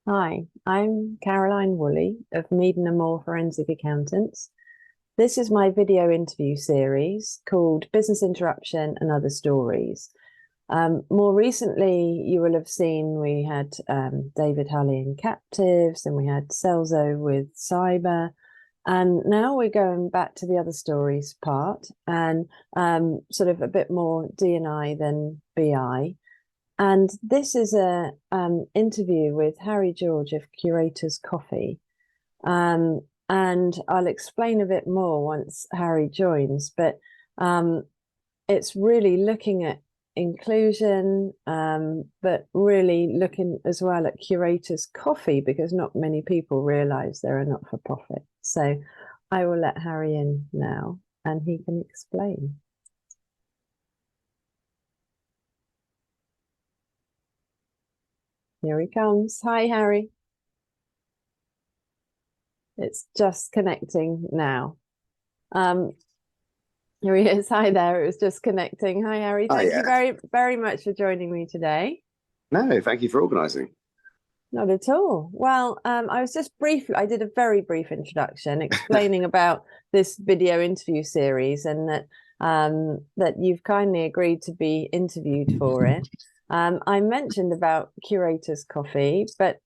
Hi, I'm Caroline Woolley of Meaden and Moore Forensic Accountants. This is my video interview series called Business Interruption and Other Stories. More recently, you will have seen we had David Hulley in Captives, and we had Celso with Cyber. And now we're going back to the other stories part and sort of a bit more D&I than BI. And this is a interview with Harry George of Curators Coffee. Um, and I'll explain a bit more once Harry joins, but it's really looking at inclusion, but really looking as well at Curators Coffee, because not many people realize they're a not-for-profit. So I will let Harry in now and he can explain. Here he comes. Hi, Harry. It's just connecting now. Um, Here he is. Hi there. It was just connecting. Hi, Harry. Oh, Thank you yeah. very, very much for joining me today. No, thank you for organising. Not at all. Well, I was just I did a very brief introduction explaining about this video interview series and that you've kindly agreed to be interviewed for it. I mentioned about Curators Coffee, but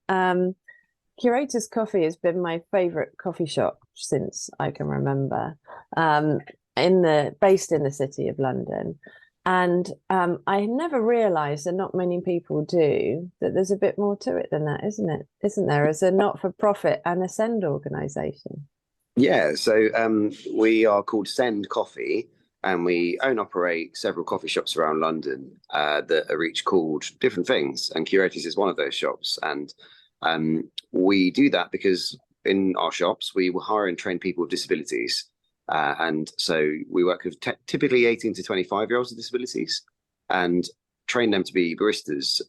Curators Coffee has been my favorite coffee shop since I can remember. Based in the city of London. And I never realized, and not many people do, that there's a bit more to it than that, isn't it? Isn't there? As a not-for-profit and a send organization. Yeah, so we are called Send Coffee, and we own operate several coffee shops around London that are each called different things, and Curators is one of those shops. And we do that because in our shops we will hire and train people with disabilities. And so we work with typically 18 to 25-year-olds with disabilities and train them to be baristas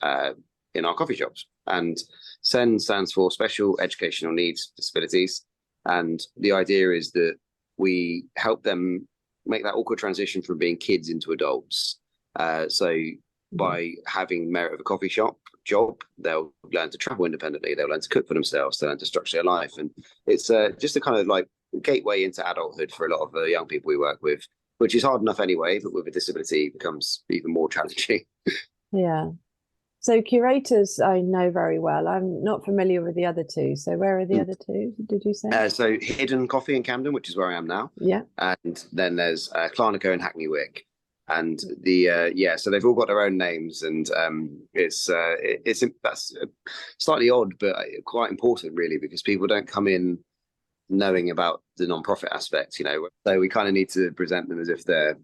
in our coffee shops. And SEND stands for Special Educational Needs Disabilities. And the idea is that we help them make that awkward transition from being kids into adults. So by having merit of a coffee shop job, they'll learn to travel independently, they'll learn to cook for themselves, they'll learn to structure their life. And it's just a kind of like gateway into adulthood for a lot of the young people we work with, which is hard enough anyway, but with a disability it becomes even more challenging. Yeah. So Curators, I know very well. I'm not familiar with the other two. So where are the other two, did you say? So Hidden Coffee in Camden, which is where I am now. Yeah. And then there's Clarnico and Hackney Wick. And so they've all got their own names, and that's slightly odd, but quite important really, because people don't come in knowing about the non-profit aspect, so we kind of need to present them as if they're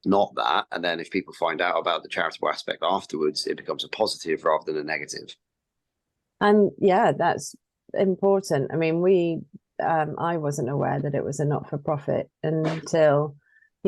not that, and then if people find out about the charitable aspect afterwards, it becomes a positive rather than a negative. And yeah, that's important. I mean, I wasn't aware that it was a not-for-profit until,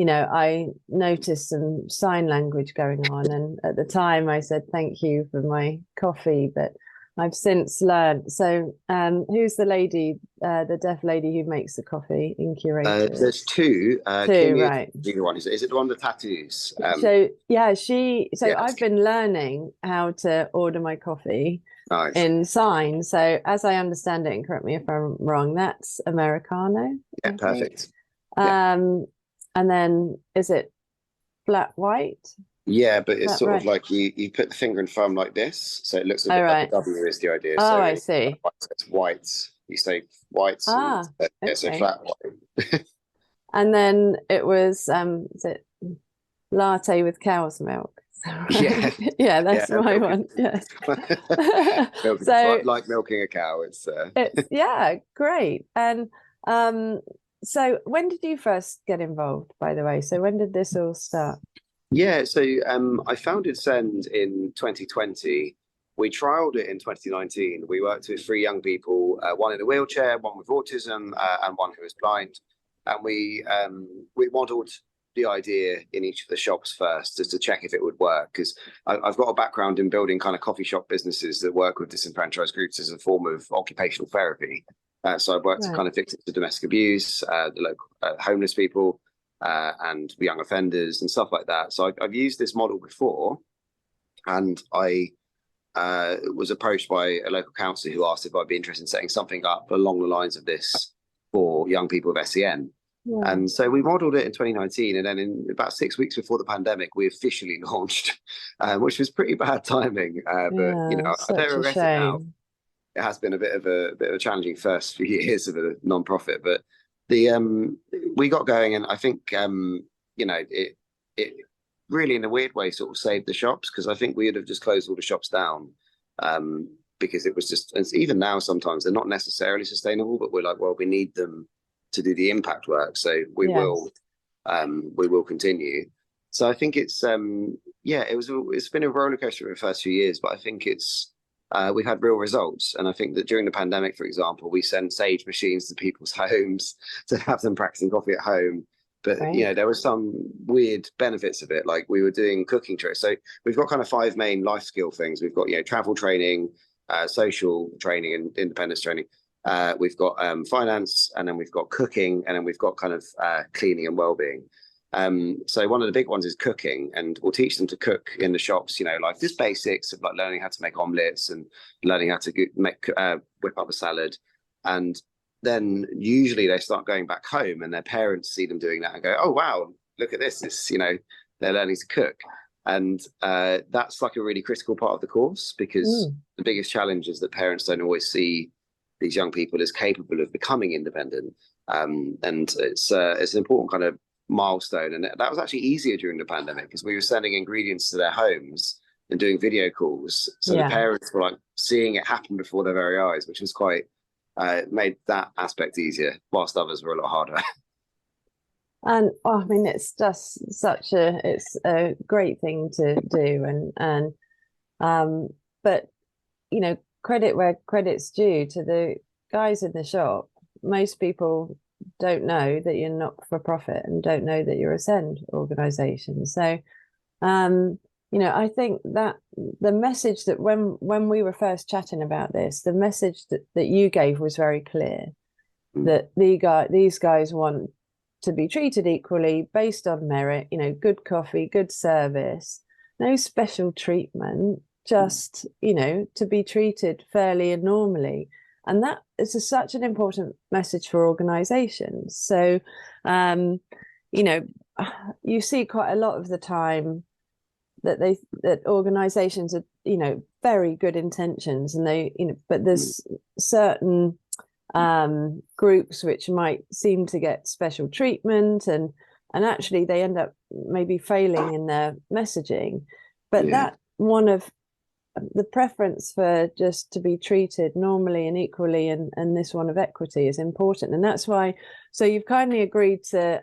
I noticed some sign language going on. And at the time I said, thank you for my coffee, but I've since learned. So who's the lady, the deaf lady who makes the coffee in Curators? There's two. Two, Kim right. is the one. Is it the one with the tattoos? So yeah, Yeah. I've been learning how to order my coffee Nice. in sign. So as I understand it, and correct me if I'm wrong, that's Americano. Yeah, perfect. And then is it flat white? Yeah, but it's That sort right? of like you put the finger and thumb like this, so it looks a bit like a W is the idea. Oh, So I see. it's white. You say white, and so Okay. flat white. And then it was is it latte with cow's milk? Yeah, Yeah, that's yeah, my one. Yeah. So like milking a cow. It's yeah, great. And so when did you first get involved, by the way? So when did this all start? Yeah, so I founded Send in 2020. We trialed it in 2019. We worked with three young people, one in a wheelchair, one with autism, and one who was blind. And we modelled the idea in each of the shops first, just to check if it would work. Because I've got a background in building kind of coffee shop businesses that work with disenfranchised groups as a form of occupational therapy. So I've worked kind of victims of domestic abuse, the local homeless people, and young offenders and stuff like that. So I've used this model before, and I was approached by a local council who asked if I'd be interested in setting something up along the lines of this for young people with SEN. Yeah. And so we modelled it in 2019, and then in about 6 weeks before the pandemic, we officially launched, which was pretty bad timing. But you know, I don't regret it now. It has been a bit of a challenging first few years of a non-profit, but we got going, and I think you know, it really in a weird way sort of saved the shops, because I think we would have just closed all the shops down, because it was just, even now sometimes they're not necessarily sustainable, but we're like, well, we need them to do the impact work, so we will continue. So I think it's yeah, it's been a roller coaster for the first few years, but I think it's we've had real results. And I think that during the pandemic, for example, we sent Sage machines to people's homes to have them practicing coffee at home. But you know, there were some weird benefits of it, like we were doing cooking tricks. So we've got kind of 5 main life skill things. We've got, you know, travel training, social training, and independence training. We've got finance, and then we've got cooking, and then we've got kind of cleaning and well-being. So one of the big ones is cooking, and we'll teach them to cook in the shops, you know, like just basics of like learning how to make omelets and learning how to whip up a salad. And then usually they start going back home, and their parents see them doing that and go, oh wow, look at this, it's, you know, they're learning to cook. And that's like a really critical part of the course, because the biggest challenge is that parents don't always see these young people as capable of becoming independent. And it's an important kind of milestone. And that was actually easier during the pandemic, because we were sending ingredients to their homes and doing video calls. So the parents were like seeing it happen before their very eyes, which was quite, made that aspect easier, whilst others were a lot harder. And I mean, it's just it's a great thing to do. But, you know, credit where credit's due to the guys in the shop. Most people don't know that you're not for profit and don't know that you're a SEND organisation. So, you know, I think that the message that when we were first chatting about this, the message that you gave was very clear, that these guys want to be treated equally based on merit, you know, good coffee, good service, no special treatment, just, you know, to be treated fairly and normally. And that is such an important message for organizations. So, you know, you see quite a lot of the time that organizations are, you know, very good intentions, and they, you know, but there's certain groups which might seem to get special treatment, and actually they end up maybe failing in their messaging. But that one of the preference for just to be treated normally and equally, and this one of equity is important. And that's why, so you've kindly agreed to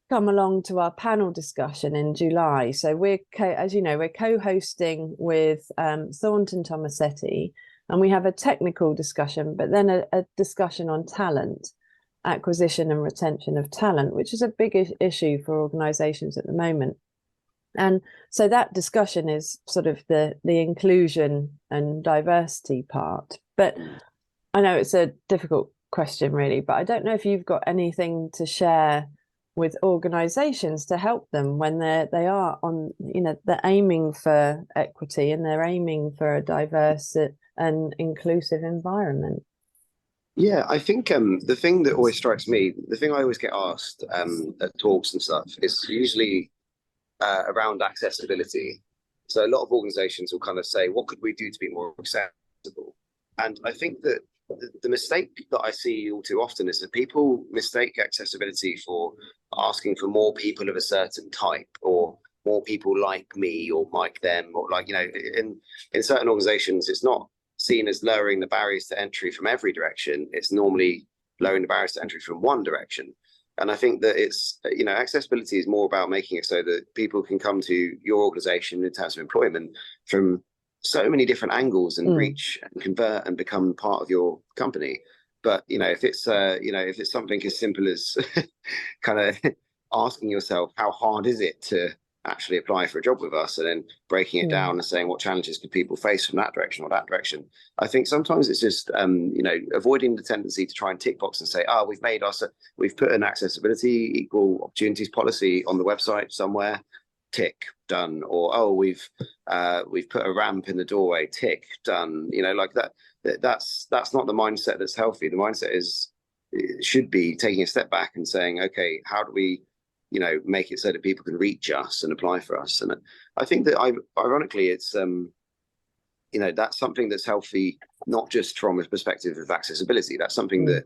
come along to our panel discussion in July. So we're, as you know, we're co-hosting with Thornton Tomasetti, and we have a technical discussion, but then a discussion on talent, acquisition and retention of talent, which is a big issue for organisations at the moment. And so that discussion is sort of the inclusion and diversity part. But I know it's a difficult question, really, but I don't know if you've got anything to share with organizations to help them when they are on, you know, they're aiming for equity and they're aiming for a diverse and inclusive environment. Yeah, I think the thing that always strikes me, the thing I always get asked at talks and stuff, is usually around accessibility. So a lot of organizations will kind of say, what could we do to be more accessible? And I think that the mistake that I see all too often is that people mistake accessibility for asking for more people of a certain type, or more people like me or like them, or like, you know, in certain organizations, it's not seen as lowering the barriers to entry from every direction. It's normally lowering the barriers to entry from one direction. And I think that it's, you know, accessibility is more about making it so that people can come to your organization in terms of employment from so many different angles and reach and convert and become part of your company. But, you know, if it's, you know, if it's something as simple as kind of asking yourself, how hard is it to actually apply for a job with us, and then breaking it down and saying what challenges could people face from that direction or that direction. I think sometimes it's just, you know, avoiding the tendency to try and tick box and say, oh, we've put an accessibility, equal opportunities policy on the website somewhere, tick, done. Or, oh, we've We've put a ramp in the doorway, tick, done. You know, like that. That's not the mindset that's healthy. The mindset is, it should be taking a step back and saying, okay, how do we, you know, make it so that people can reach us and apply for us? And I think that ironically, it's you know, that's something that's healthy, not just from a perspective of accessibility. That's something that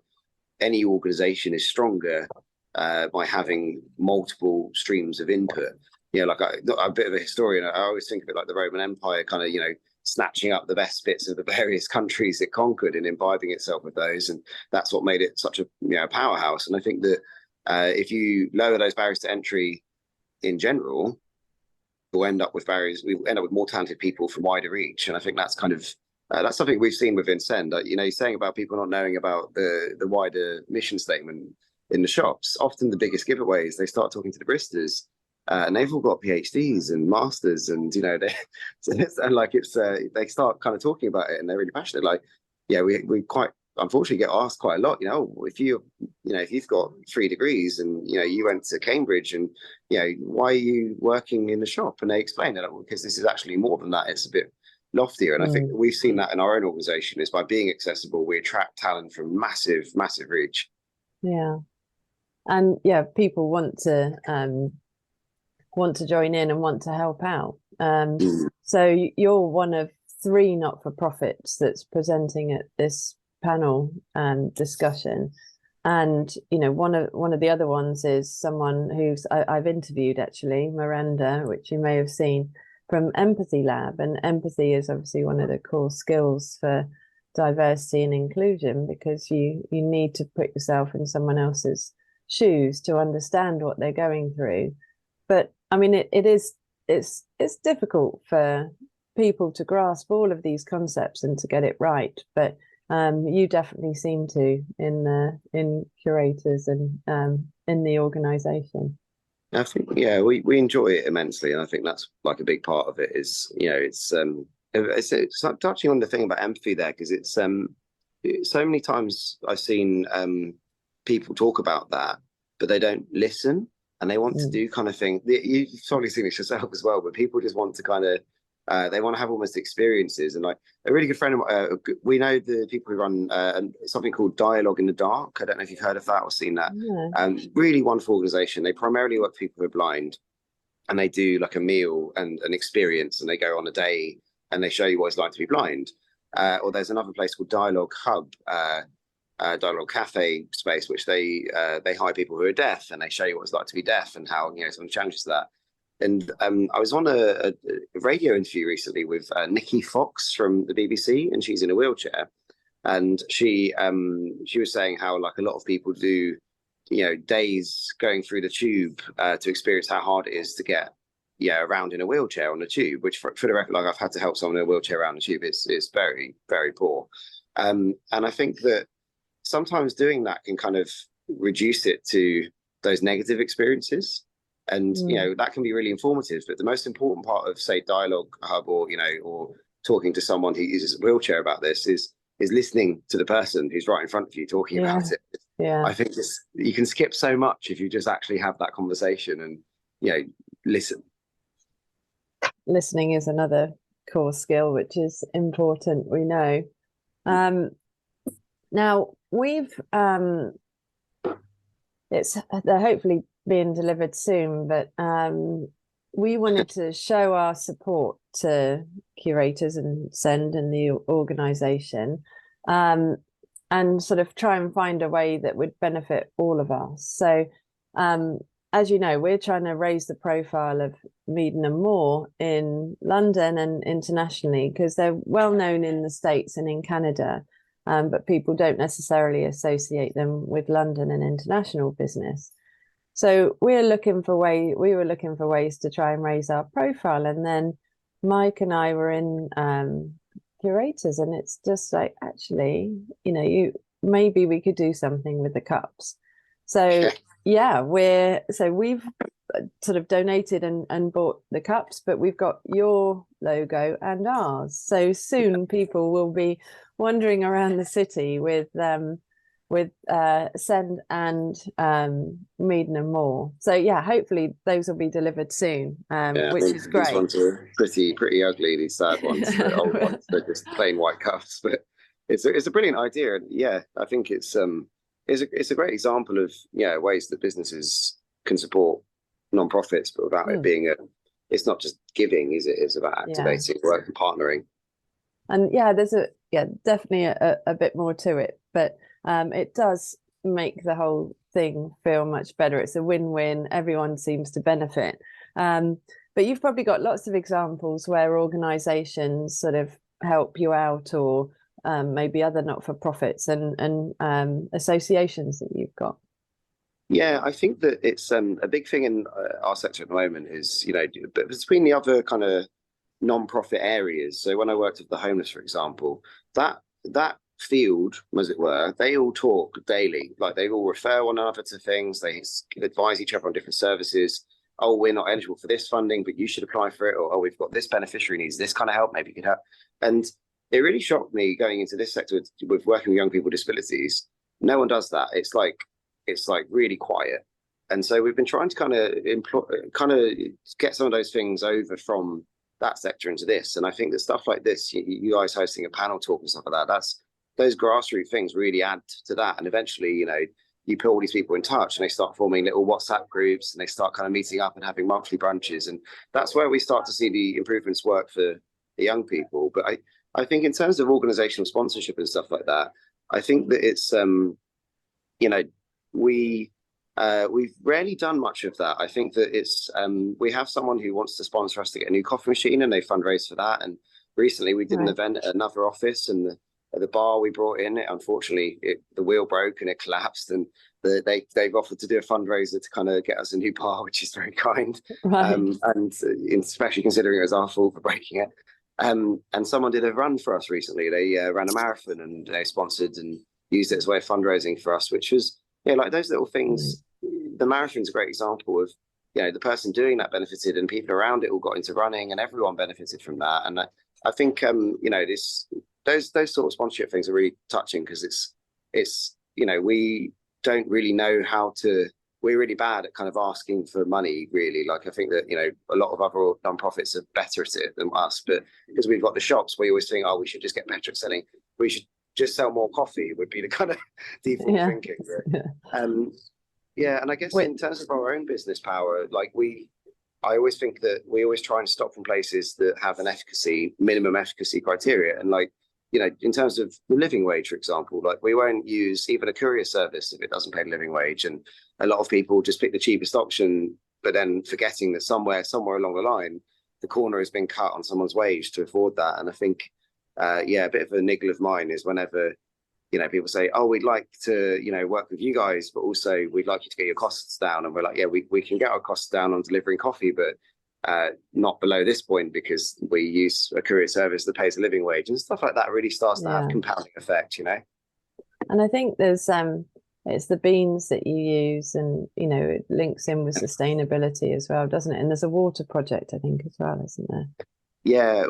any organization is stronger by having multiple streams of input. You know, like I'm a bit of a historian. I always think of it like the Roman Empire, kind of, you know, snatching up the best bits of the various countries it conquered and imbibing itself with those, and that's what made it such a, you know, powerhouse. And I think that if you lower those barriers to entry in general, we'll end up with barriers. We end up with more talented people from wider reach, and I think that's kind of that's something we've seen within Send. You know, you're saying about people not knowing about the wider mission statement in the shops. Often the biggest giveaways, they start talking to the baristas, and they've all got PhDs and masters, and you know, and like it's they start kind of talking about it, and they're really passionate. Like, yeah, we quite unfortunately get asked quite a lot. You know, if you've got 3 degrees and you know you went to Cambridge, and you know, why are you working in the shop? And they explain that, because this is actually more than that. It's a bit loftier, and I think we've seen that in our own organization. Is by being accessible, we attract talent from massive reach. Yeah, and yeah, people want to join in and want to help out. So you're one of 3 not-for-profits that's presenting at this panel discussion, and you know, one of the other ones is someone who's I've interviewed, actually, Miranda, which you may have seen, from Empathy Lab. And empathy is obviously one of the core skills for diversity and inclusion, because you need to put yourself in someone else's shoes to understand what they're going through. But I mean, it's difficult for people to grasp all of these concepts and to get it right. But you definitely seem to in curators and in the organization. I think, yeah, we enjoy it immensely, and I think that's like a big part of it. Is, you know, it's like touching on the thing about empathy there, because it's so many times I've seen people talk about that, but they don't listen, and they want to do kind of thing. You've probably seen this yourself as well, but people just want to kind of they want to have almost experiences. And like a really good friend of mine, we know the people who run something called Dialogue in the Dark. I don't know if you've heard of that or seen that. Really wonderful organization. They primarily work with people who are blind, and they do like a meal and an experience, and they go on a day and they show you what it's like to be blind. Or there's another place called Dialogue Hub, Dialogue Cafe space, which they hire people who are deaf, and they show you what it's like to be deaf and how, you know, some challenges to that. And I was on a radio interview recently with Nikki Fox from the BBC, and she's in a wheelchair. And she was saying how, like, a lot of people do, you know, days going through the tube to experience how hard it is to get, yeah, around in a wheelchair on the tube. Which, for the record, like, I've had to help someone in a wheelchair around the tube. It's very poor. And I think that sometimes doing that can kind of reduce it to those negative experiences. And, you know, that can be really informative. But the most important part of, say, Dialogue Hub, or, you know, or talking to someone who uses a wheelchair about this is listening to the person who's right in front of you talking about it. Yeah. I think you can skip so much if you just actually have that conversation and, you know, listen. Listening is another core skill, which is important, we know. Now we've they're hopefully being delivered soon, but we wanted to show our support to curators and Send and the organization, and sort of try and find a way that would benefit all of us. So as you know, we're trying to raise the profile of Meaden and More in London and internationally, because they're well known in the States and in Canada, but people don't necessarily associate them with London and international business. So we were looking for ways to try and raise our profile. And then Mike and I were in curators, and it's just like, actually, you know, maybe we could do something with the cups. So yeah, we've sort of donated and bought the cups, but we've got your logo and ours. So soon people will be wandering around the city with with Send and Meaden and More. So yeah, hopefully those will be delivered soon, Yeah, I which think is these great. ones are pretty ugly. These sad ones, the old ones, they're just plain white cuffs. But it's a brilliant idea, and yeah, I think it's a great example of ways that businesses can support non-profits, but without it being it's not just giving, is it? It's about Yeah. activating work and partnering. And yeah, there's definitely a bit more to it, but it does make the whole thing feel much better. It's a win-win. Everyone seems to benefit. But you've probably got lots of examples where organizations sort of help you out, or maybe other not-for-profits and associations that you've got. Yeah, I think that it's a big thing in our sector at the moment is, but between the other kind of non-profit areas. So when I worked with the homeless, for example, that field, as it were, they all talk daily. Like they all refer one another to things. They advise each other on different services. Oh, we're not eligible for this funding, but you should apply for it. Or, oh, we've got this beneficiary needs this kind of help. Maybe you could help. And it really shocked me going into this sector with working with young people with disabilities. No one does that. It's like really quiet. And so we've been trying to kind of get some of those things over from that sector into this. And I think that stuff like this, you guys hosting a panel talk and stuff like that, those grassroots things really add to that. And eventually, you put all these people in touch and they start forming little WhatsApp groups and they start kind of meeting up and having monthly brunches. And that's where we start to see the improvements work for the young people. But I think in terms of organizational sponsorship and stuff like that, I think that it's, we've rarely done much of that. I think that it's we have someone who wants to sponsor us to get a new coffee machine, and they fundraise for that. And recently we did an event at another office, and the bar we brought in, unfortunately, the wheel broke and it collapsed, and they've offered to do a fundraiser to kind of get us a new bar, which is very kind. Right. And especially considering it was our fault for breaking it. And someone did a run for us recently. They ran a marathon and they sponsored and used it as a way of fundraising for us, which was like those little things. The marathon's a great example of the person doing that benefited, and people around it all got into running, and everyone benefited from that. And I think those sort of sponsorship things are really touching, because it's we don't really know how to. We're really bad at kind of asking for money, really. Like I think that a lot of other non-profits are better at it than us, but because we've got the shops, we always think, oh, we should just get better at selling. We should just sell more coffee would be the kind of default thinking. And I guess in terms of our own business power, I always think that we always try and stop from places that have an minimum efficacy criteria. And in terms of the living wage, for example, we won't use even a courier service if it doesn't pay the living wage. And a lot of people just pick the cheapest option, but then forgetting that somewhere along the line, the corner has been cut on someone's wage to afford that. And I think, a bit of a niggle of mine is whenever people say, oh, we'd like to, work with you guys, but also we'd like you to get your costs down. And we're like, yeah, we can get our costs down on delivering coffee, but not below this point, because we use a courier service that pays a living wage, and stuff like that really starts to have compounding effect, And I think there's it's the beans that you use, and it links in with sustainability as well, doesn't it? And there's a water project, I think, as well, isn't there? Yeah.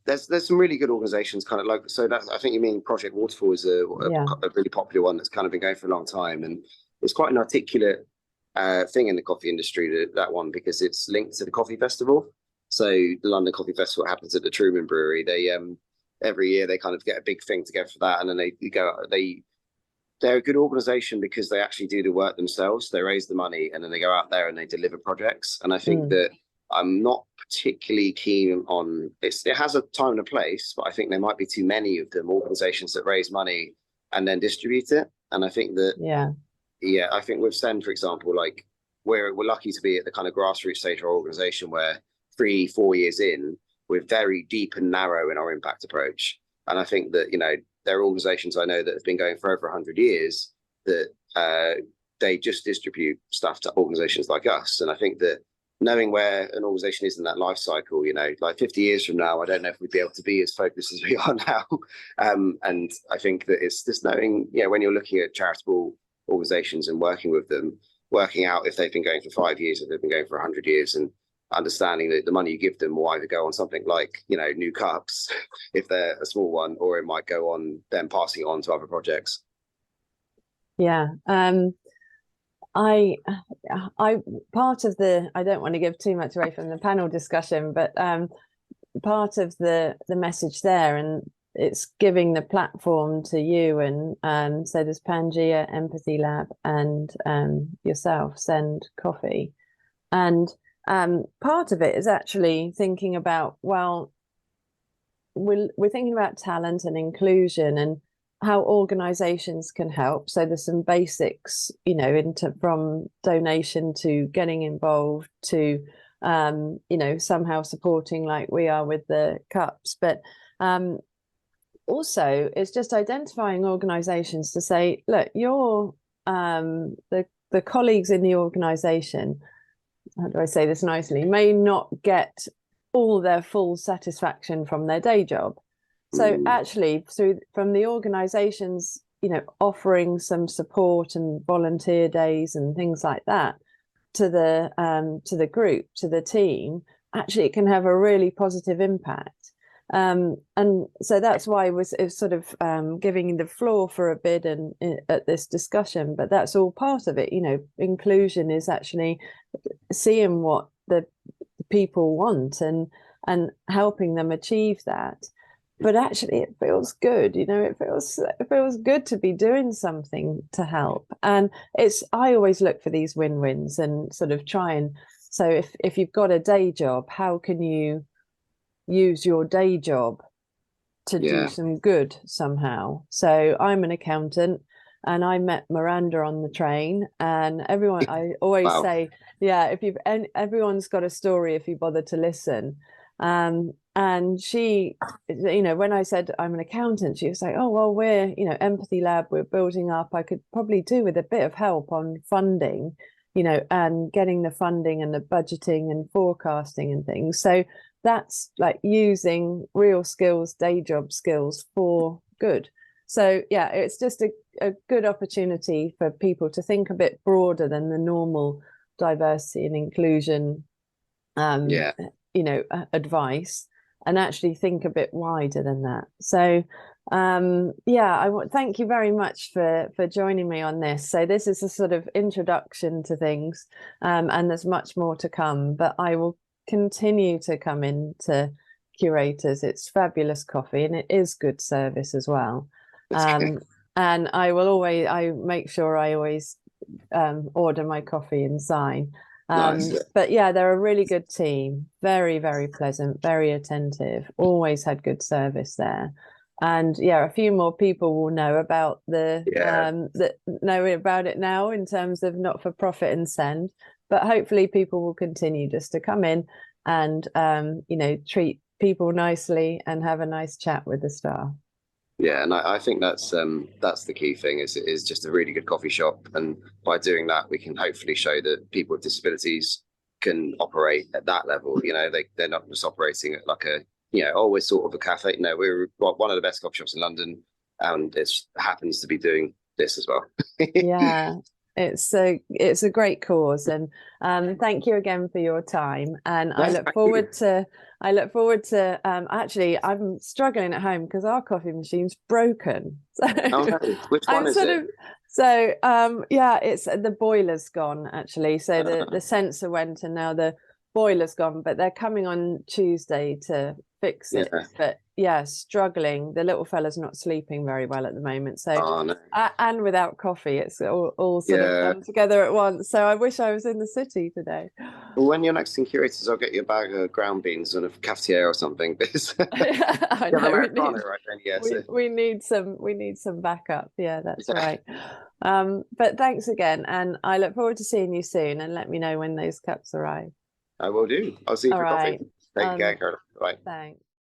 There's some really good organizations kind of so that I think you mean Project Waterfall is a really popular one that's kind of been going for a long time, and it's quite an articulate thing in the coffee industry, that one, because it's linked to the coffee festival. So the London Coffee Festival happens at the Truman Brewery. They every year they kind of get a big thing together for that, and then they're a good organization because they actually do the work themselves. They raise the money and then they go out there and they deliver projects. And I think that I'm not particularly keen on this. It has a time and a place, but I think there might be too many of them, organizations that raise money and then distribute it. And I think that, I think with Send, for example, we're lucky to be at the kind of grassroots stage of our organization where 3-4 years in, we're very deep and narrow in our impact approach. And I think that, there are organizations I know that have been going for over 100 years that they just distribute stuff to organizations like us. And I think that knowing where an organization is in that life cycle, 50 years from now, I don't know if we'd be able to be as focused as we are now. And I think that it's just knowing, when you're looking at charitable organizations and working with them, working out if they've been going for 5 years, if they've been going for 100 years, and understanding that the money you give them will either go on something like, new cups, if they're a small one, or it might go on them passing it on to other projects. Yeah. I I part of the, I don't want to give too much away from the panel discussion, but part of the message there, and it's giving the platform to you, and so there's Pangea Empathy Lab and yourself, Send Coffee. And part of it is actually thinking about, well, we're thinking about talent and inclusion and how organizations can help. So there's some basics, you know, into from donation to getting involved to you know, somehow supporting like we are with the cups. But also it's just identifying organizations to say, look, you're the colleagues in the organization, how do I say this nicely, may not get all their full satisfaction from their day job. So actually, through from the organizations, you know, offering some support and volunteer days and things like that to the group, to the team, actually it can have a really positive impact. And so that's why it was sort of giving the floor for a bit and at this discussion, but that's all part of it. You know, inclusion is actually seeing what the people want and helping them achieve that. But actually it feels good, you know, it feels good to be doing something to help. And it's, I always look for these win-wins and sort of try and, so if you've got a day job, how can you use your day job to do some good somehow? So I'm an accountant, and I met Miranda on the train, and everyone, I always Wow. say, yeah, if you've, everyone's got a story if you bother to listen. And she, you know, when I said I'm an accountant, she was like, oh, well, we're, you know, Empathy Lab, we're building up. I could probably do with a bit of help on funding, you know, and getting the funding and the budgeting and forecasting and things. So that's like using real skills, day job skills for good. So yeah, it's just a good opportunity for people to think a bit broader than the normal diversity and inclusion you know, advice, and actually think a bit wider than that. So yeah, I want thank you very much for joining me on this. So this is a sort of introduction to things, and there's much more to come, but I will continue to come into Curators. It's fabulous coffee and it is good service as well. And I will always, I make sure I always order my coffee and sign. Nice. But yeah, they're a really good team, very, very pleasant, very attentive, always had good service there. And yeah, a few more people will know about know about it now in terms of not for profit and Send, but hopefully people will continue just to come in and you know, treat people nicely and have a nice chat with the staff. Yeah, and I think that's the key thing is just a really good coffee shop, and by doing that, we can hopefully show that people with disabilities can operate at that level. You know, they're not just operating at like a, you know, oh, we're sort of a cafe. No, we're one of the best coffee shops in London, and it happens to be doing this as well. Yeah, it's a great cause, and thank you again for your time. And No, thank you. I look forward to actually I'm struggling at home because our coffee machine's broken. So Oh no, which one I'm is sort it? of so yeah, it's the boiler's gone actually. So the sensor went and now the boiler's gone, but they're coming on Tuesday to fix it. Yeah. But yeah, struggling. The little fella's not sleeping very well at the moment. So Oh no. and without coffee, it's all sort of Yeah. come together at once. So I wish I was in the city today. Well, when you're next in Curators, I'll get you a bag of ground beans and a cafetiere or something. Because you I have know Americano right then, yeah. So we need some backup. Yeah, that's yeah, right. But thanks again, and I look forward to seeing you soon. And let me know when those cups arrive. I will do. I'll see you All for coffee. right. Take care, Carol. Bye. Thanks.